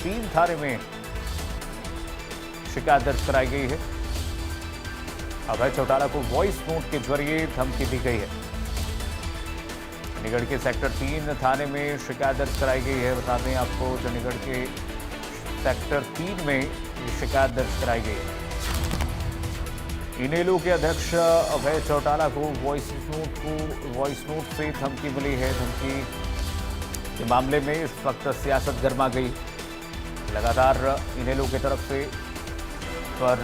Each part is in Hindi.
3 थाने में शिकायत दर्ज कराई गई है। अभय चौटाला को वॉइस नोट के जरिए धमकी दी गई है। चंडीगढ़ के सेक्टर 3 थाने में शिकायत दर्ज कराई गई है। बता दें आपको, चंडीगढ़ के सेक्टर 3 में ये शिकायत दर्ज कराई गई है। इनेलो के अध्यक्ष अभय चौटाला को वॉइस नोट से धमकी मिली है। धमकी के मामले में इस वक्त सियासत गर्मा गई। लगातार इनेलो की तरफ से पर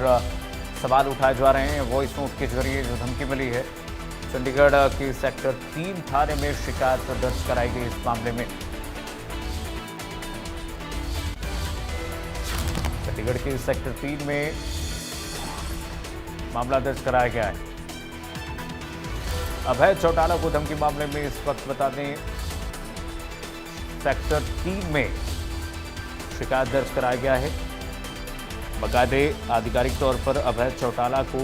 सवाल उठाए जा रहे हैं। वॉइस नोट के जरिए जो धमकी मिली है, चंडीगढ़ के सेक्टर 3 थाने में शिकायत दर्ज कराई गई इस मामले में। चंडीगढ़ के सेक्टर 3 में मामला दर्ज कराया गया है। अभय चौटाला को धमकी मामले में इस वक्त बता दें, सेक्टर 3 में शिकायत दर्ज कराया गया है। बाकायदे आधिकारिक तौर पर अभय चौटाला को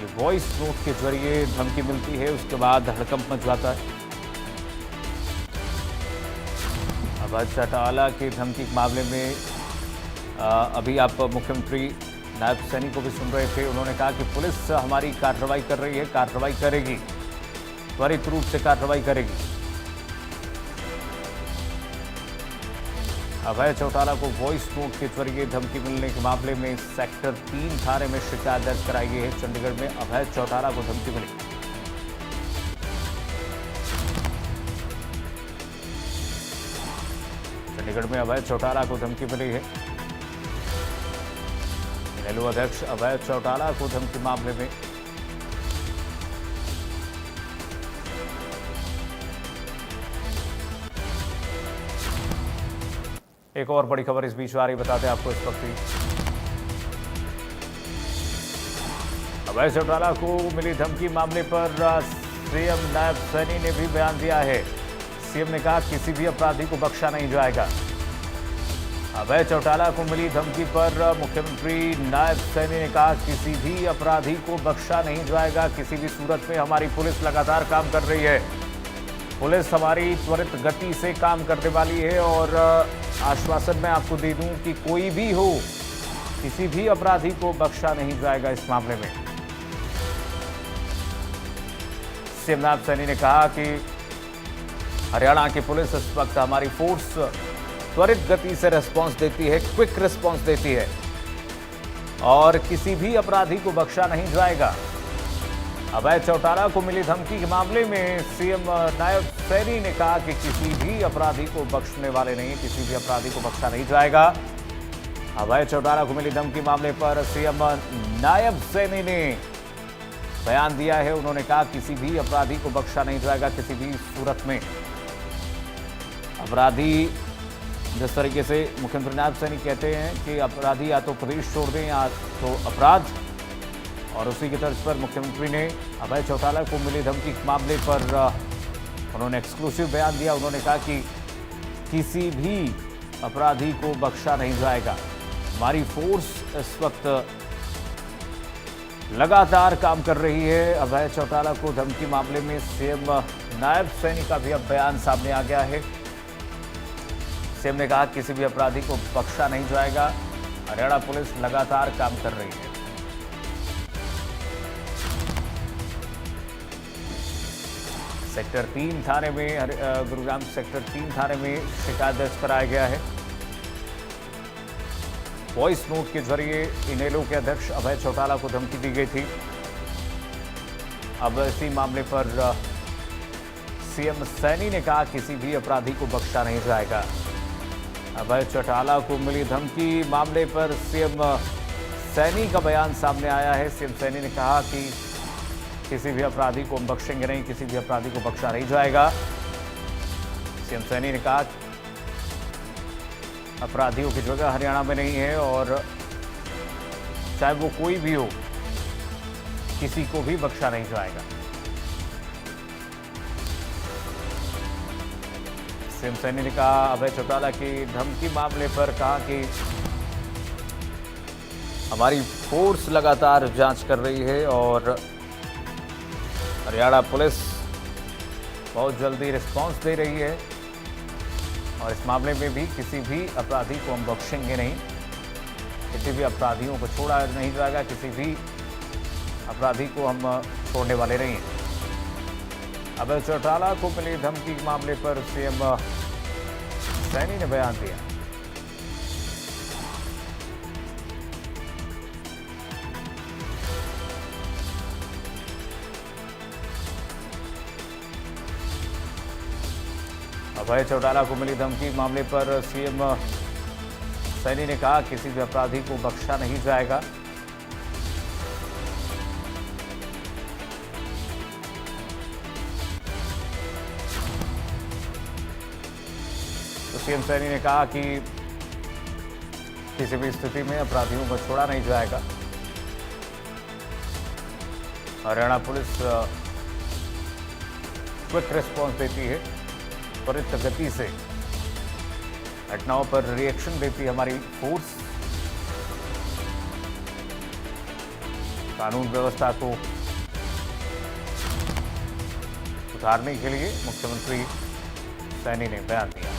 ये वॉइस नोट के जरिए धमकी मिलती है, उसके बाद हड़कंप मच जाता है। अभय चौटाला की धमकी के मामले में अभी आप मुख्यमंत्री नायब सैनी को भी सुन रहे थे। उन्होंने कहा कि पुलिस हमारी कार्रवाई कर रही है, कार्रवाई करेगी, त्वरित रूप से कार्रवाई करेगी। अभय चौटाला को वॉइस नोट के जरिए धमकी मिलने के मामले में सेक्टर 3 थाने में शिकायत दर्ज कराई गई है। चंडीगढ़ में अभय चौटाला को धमकी मिली। चंडीगढ़ में अभय चौटाला को धमकी मिली है। इनेलो अध्यक्ष अभय चौटाला को धमकी मामले में एक और बड़ी खबर इस बीच आ रही, बताते हैं आपको इस वक्त ही। अभय चौटाला को मिली धमकी मामले पर सीएम नायब सैनी ने भी बयान दिया है। सीएम ने कहा किसी भी अपराधी को बख्शा नहीं जाएगा। अभय चौटाला को मिली धमकी पर मुख्यमंत्री नायब सैनी ने कहा किसी भी अपराधी को बख्शा नहीं जाएगा। किसी भी सूरत में हमारी पुलिस लगातार काम कर रही है। पुलिस हमारी त्वरित गति से काम करने वाली है और आश्वासन मैं आपको दे दूं कि कोई भी हो, किसी भी अपराधी को बख्शा नहीं जाएगा। इस मामले में सीएम नायब सैनी ने कहा कि हरियाणा की पुलिस इस वक्त हमारी फोर्स त्वरित गति से रिस्पांस देती है, क्विक रिस्पांस देती है और किसी भी अपराधी को बख्शा नहीं जाएगा। अभय चौटाला को मिली धमकी के मामले में सीएम नायब सैनी ने कहा कि किसी भी अपराधी को बख्शने वाले नहीं, किसी भी अपराधी को बख्शा नहीं जाएगा। अभय चौटाला को मिली धमकी मामले पर सीएम नायब सैनी ने बयान दिया है। उन्होंने कहा किसी भी अपराधी को बख्शा नहीं जाएगा, किसी भी सूरत में। अपराधी जिस तरीके से मुख्यमंत्री नायब सैनी कहते हैं कि अपराधी या तो प्रदेश छोड़ दें या तो अपराध, और उसी की तर्ज पर मुख्यमंत्री ने अभय चौटाला को मिली धमकी के मामले पर उन्होंने एक्सक्लूसिव बयान दिया। उन्होंने कहा कि किसी भी अपराधी को बख्शा नहीं जाएगा। हमारी फोर्स इस वक्त लगातार काम कर रही है। अभय चौटाला को धमकी मामले में सीएम नायब सैनी का भी अब बयान सामने आ गया है। सीएम ने कहा किसी भी अपराधी को बख्शा नहीं जाएगा। हरियाणा पुलिस लगातार काम कर रही है। सेक्टर 3 थाने में गुरुग्राम सेक्टर 3 थाने में शिकायत दर्ज कराया गया है। वॉइस नोट के जरिए इनेलो के अध्यक्ष अभय चौटाला को धमकी दी गई थी। अब इसी मामले पर सीएम सैनी ने कहा किसी भी अपराधी को बख्शा नहीं जाएगा। अभय चौटाला को मिली धमकी मामले पर सीएम सैनी का बयान सामने आया है। सीएम सैनी ने कहा कि किसी भी अपराधी को हम बख्शेंगे नहीं, किसी भी अपराधी को बख्शा नहीं जाएगा। सीएम सैनी ने कहा अपराधियों की जगह हरियाणा में नहीं है और चाहे वो कोई भी हो, किसी को भी बख्शा नहीं जाएगा। सीएम सैनी ने कहा अभय चौटाला की धमकी मामले पर कहा कि हमारी फोर्स लगातार जांच कर रही है और हरियाणा पुलिस बहुत जल्दी रिस्पांस दे रही है। और इस मामले में भी किसी भी अपराधी को हम बख्शेंगे नहीं, किसी भी अपराधियों को छोड़ा नहीं जाएगा, किसी भी अपराधी को हम छोड़ने वाले नहीं हैं। अभय चौटाला को मिली धमकी के मामले पर सीएम सैनी ने बयान दिया। अभय चौटाला को मिली धमकी के मामले पर सीएम सैनी ने कहा किसी भी अपराधी को बख्शा नहीं जाएगा। तो सीएम सैनी ने कहा कि किसी भी स्थिति में अपराधियों को छोड़ा नहीं जाएगा। हरियाणा पुलिस क्विक रिस्पॉन्स देती है, त्वरित गति से घटनाओं पर रिएक्शन देती है हमारी फोर्स। कानून व्यवस्था को सुधारने के लिए मुख्यमंत्री सैनी ने बयान दिया।